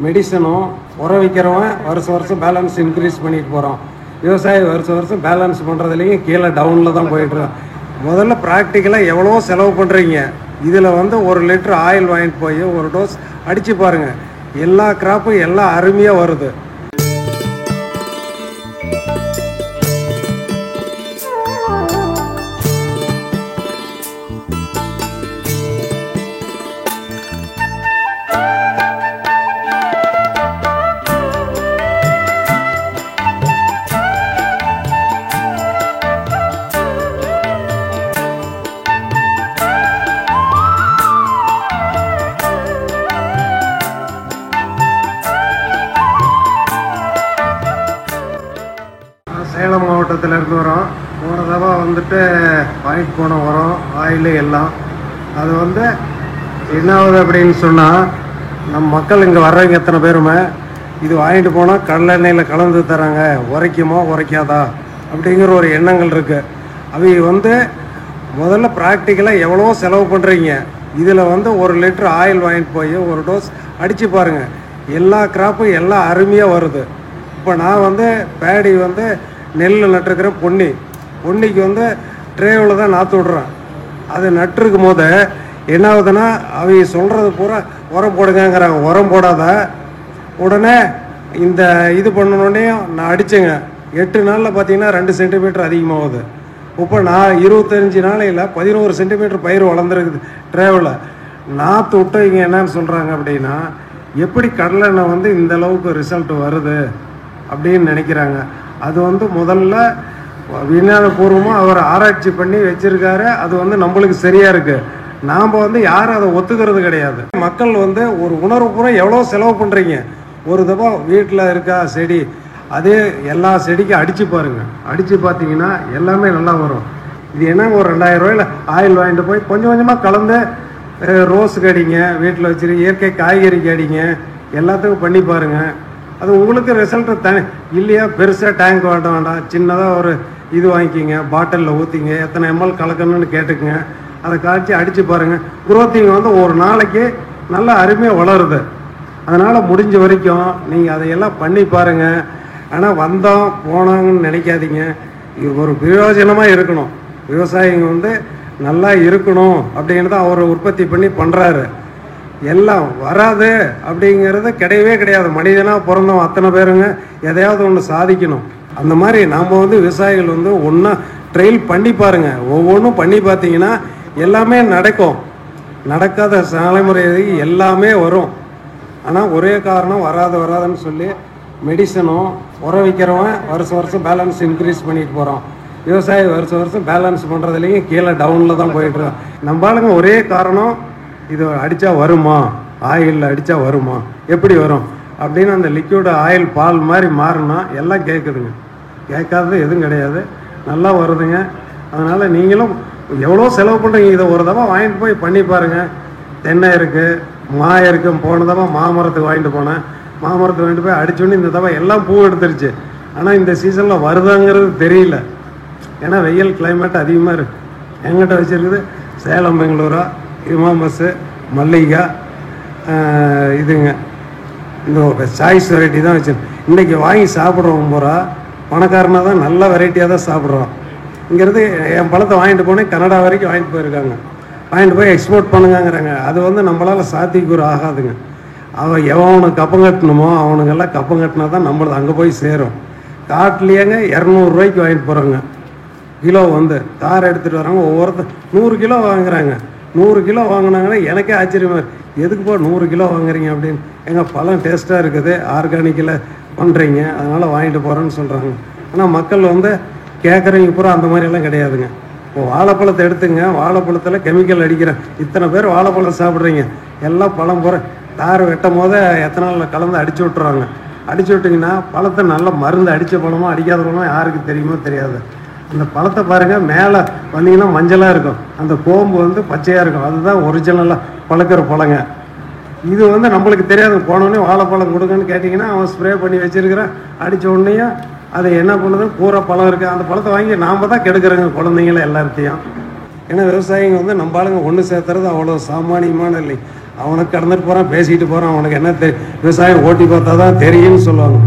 மெடிசனும் உரம் விற்கிறவன் வருஷம் வருஷம் பேலன்ஸ் இன்க்ரீஸ் பண்ணிட்டு போகிறோம். விவசாயி வருஷம் வருஷம் பேலன்ஸ் பண்ணுறதுலேயும் கீழே டவுனில் தான் போயிட்டுருக்கோம். முதல்ல ப்ராக்டிக்கலாக எவ்வளோ செலவு பண்ணுறீங்க. இதில் வந்து 1 லிட்டர் ஆயில் வாங்கிட்டு போய் ஒரு டோஸ் அடித்து பாருங்கள். எல்லா கிராப்பும் எல்லாம் அருமையாக வருது. சேலம் மாவட்டத்திலேருந்து வரோம். போன தடவை வந்துட்டு வாங்கிட்டு போன உரம் ஆயில் எல்லாம் அது வந்து என்ன ஆகுது அப்படின்னு சொன்னால், நம்ம மக்கள் இங்கே வர்றவங்க எத்தனை பேருமே இது வாங்கிட்டு போனால் கடலெண்ணெயில் கலந்து தராங்க, உரைக்குமா உரைக்காதா அப்படிங்கிற ஒரு எண்ணங்கள் இருக்குது. அவங்க வந்து முதல்ல ப்ராக்டிக்கலாக எவ்வளோ செலவு பண்ணுறீங்க. இதில் வந்து 1 லிட்டர் ஆயில் வாங்கிட்டு போய் ஒரு டோஸ் அடித்து பாருங்கள். எல்லா கிராப்பும் எல்லாம் அருமையாக வருது. இப்போ நான் வந்து பேடி வந்து நெல் நட்டுருக்கிறேன். பொன்னிக்கு வந்து ட்ரேவில் தான் நாற்று விட்றேன். அது நட்டுருக்கும் போது என்ன ஆகுதுன்னா, அவங்க சொல்கிறது பூரா உரம் போடுங்கிறாங்க. உரம் போடாத உடனே இந்த இது பண்ணணுன்னே நான் அடித்தேங்க. 8 நாளில் பார்த்தீங்கன்னா 2 சென்டிமீட்டர் அதிகமாகுது. இப்போ நான் 25 நாளையில் 11 சென்டிமீட்டர் பயிர் வளர்ந்துருக்குது ட்ரேவில். நாற்று விட்டவங்க என்னன்னு சொல்கிறாங்க அப்படின்னா, எப்படி கடலெண்ணெய் வந்து இந்த அளவுக்கு ரிசல்ட் வருது அப்படின்னு நினைக்கிறாங்க. அது வந்து முதல்ல விஞ்ஞானபூர்வமாக அவர் ஆராய்ச்சி பண்ணி வச்சுருக்காரு. அது வந்து நம்மளுக்கு சரியாக இருக்குது. நாம் வந்து யாரும் அதை ஒத்துக்கிறது கிடையாது. மக்கள் வந்து ஒரு உணர்வு பூரா எவ்வளோ செலவு பண்ணுறீங்க. ஒரு தடவை வீட்டில் இருக்கா செடி, அதே எல்லா செடிக்கும் அடித்து பாருங்கள். அடித்து பார்த்தீங்கன்னா எல்லாமே நல்லா வரும். இது என்ன, ஒரு 2000 ரூபாயில் ஆயில் வாங்கிட்டு போய் கொஞ்சம் கொஞ்சமாக கலந்து ரோஸுக்கு அடிங்க, வீட்டில் வச்சுரு இயற்கை காய்கறிக்கு அடிங்க, எல்லாத்துக்கும் பண்ணி பாருங்கள். அது உங்களுக்கு ரிசல்ட்டு தனி இல்லையா. பெருசாக டேங்க் வேண்டாம், சின்னதாக ஒரு இது வாங்கிக்கிங்க, பாட்டிலில் ஊற்றிங்க, எத்தனை எம்எல் கலக்கணும்னு கேட்டுக்குங்க. அதை காய்ச்சி அடித்து பாருங்கள். குரோத்திங் வந்து ஒரு நாளைக்கு நல்லா அருமையாக வளருது. அதனால் முடிஞ்ச வரைக்கும் நீங்கள் அதையெல்லாம் பண்ணி பாருங்கள். ஆனால் வந்தோம் போனாங்கன்னு நினைக்காதீங்க. இது ஒரு பிரயோஜனமாக இருக்கணும். விவசாயிங்க வந்து நல்லா இருக்கணும் அப்படிங்கிறத அவர் உற்பத்தி பண்ணி பண்ணுறாரு. எல்லாம் வராது அப்படிங்கிறது கிடையவே கிடையாது. மனிதனாக பிறந்தோம் அத்தனை பேருங்க எதையாவது ஒன்று சாதிக்கணும். அந்த மாதிரி நாம் வந்து விவசாயிகள் வந்து ஒன்றா ட்ரையல் பண்ணி பாருங்கள். ஒவ்வொன்றும் பண்ணி பார்த்தீங்கன்னா எல்லாமே நடக்கும். நடக்காத தலைமுறை எல்லாமே வரும். ஆனால் ஒரே காரணம் வராதுன்னு சொல்லி மெடிசனும் உரம் விற்கிறவன் வருஷம் வருஷம் பேலன்ஸ் இன்க்ரீஸ் பண்ணிட்டு போகிறோம். விவசாயி வருஷம் வருஷம் பேலன்ஸ் பண்ணுறதுலேயும் கீழே டவுனில் தான் போயிட்டுருக்கோம். நம்மளுங்க ஒரே காரணம், இது அடித்தா வருமா, ஆயிலில் அடித்தா வருமா, எப்படி வரும் அப்படின்னு அந்த லிக்விட் ஆயில் பால் மாதிரி மாறினா எல்லாம் கேட்குதுங்க. கேட்காதது எதுவும் கிடையாது, நல்லா வருதுங்க. அதனால் நீங்களும் எவ்வளோ செலவு பண்ணுறீங்க. இதை ஒரு தடவை வாங்கிட்டு போய் பண்ணி பாருங்கள். தென்னை இருக்குது, மா இருக்குது. போன தடவை மாமரத்துக்கு வாங்கிட்டு போனேன். மாமரத்துக்கு வாங்கிட்டு போய் அடிச்சோன்னே இந்த தடவை எல்லாம் பூ எடுத்துருச்சு. ஆனால் இந்த சீசனில் வருதாங்கிறது தெரியல. ஏன்னா வெயில் கிளைமேட் அதிகமாக இருக்குது. எங்கிட்ட வச்சுருக்குது சேலம், பெங்களூரா, இமாமஸு, மல்லிகா, இதுங்க இந்த சாய்ஸ் வெரைட்டி தான் வச்சுருக்கேன். இன்றைக்கி வாங்கி சாப்பிட்றோம் பூரா பணக்காரனாக தான் நல்ல வெரைட்டியாக தான் சாப்பிட்றோம். இங்கிறது என் பழத்தை வாங்கிட்டு போனேன், கனடா வரைக்கும் வாங்கிட்டு போயிருக்காங்க. வாங்கிட்டு போய் எக்ஸ்போர்ட் பண்ணுங்கிறாங்க. அது வந்து நம்மளால் சாத்தியக்கூறு ஆகாதுங்க. அவன் எவனுக்கு கப்பம் கட்டணுமோ அவனுங்கெல்லாம் கப்பம் கட்டினா தான் நம்மளது அங்கே போய் சேரும். காட்டிலேயேங்க 200 ரூபாய்க்கு வாங்கிட்டு போகிறாங்க கிலோ. வந்து கார் எடுத்துகிட்டு வராங்க, ஒவ்வொருத்தர் 100 கிலோ வாங்குறாங்க. 100 கிலோ வாங்கினாங்கன்னா எனக்கே ஆச்சரியமாக எதுக்குப்பா 100 கிலோ வாங்குறீங்க அப்படின்னு. எங்கள் பழம் டேஸ்ட்டாக இருக்குது, ஆர்கானிக்கில் பண்ணுறீங்க, அதனால் வாங்கிட்டு போகிறேன்னு சொல்கிறாங்க. ஆனால் மக்கள் வந்து கேட்குறவங்க பூரா அந்த மாதிரியெல்லாம் கிடையாதுங்க. இப்போ வாழைப்பழத்தை எடுத்துங்க, வாழைப்பழத்தில் கெமிக்கல் அடிக்கிறேன். இத்தனை பேர் வாழைப்பழம் சாப்பிட்றீங்க, எல்லாம் பழம் போகிற தார் வெட்டும் போது எத்தனால் கலந்து அடித்து விட்டுறாங்க. அடித்து விட்டிங்கன்னா பழத்தை நல்லா மருந்து அடித்த பழமோ அடிக்காத பழமோ யாருக்கு தெரியுமோ தெரியாது. அந்த பழத்தை பாருங்கள், மேலே வந்தீங்கன்னா மஞ்சளாக இருக்கும், அந்த கோம்பு வந்து பச்சையாக இருக்கும். அதுதான் ஒரிஜினலாக பழக்கிற பழங்க. இது வந்து நம்மளுக்கு தெரியாது. போனோடனே வாழைப்பழம் கொடுங்கன்னு கேட்டிங்கன்னா அவன் ஸ்ப்ரே பண்ணி வச்சுருக்கிறான். அடித்த உடனேயும் அதை என்ன பண்ணுது, பூரா பழம் இருக்குது. அந்த பழத்தை வாங்கி நாம் தான் கெடுக்கிறோங்க குழந்தைங்கள எல்லாத்தையும். ஏன்னா விவசாயிங்க வந்து நம்ம ஆளுங்க ஒன்று சேர்த்துறது அவ்வளோ சாமானியமான இல்லை. அவனுக்கு கடந்துட்டு போகிறான், பேசிக்கிட்டு போகிறான், அவனுக்கு என்ன விவசாயம் ஓட்டி பார்த்தா தான் தெரியும்னு சொல்லுவாங்க.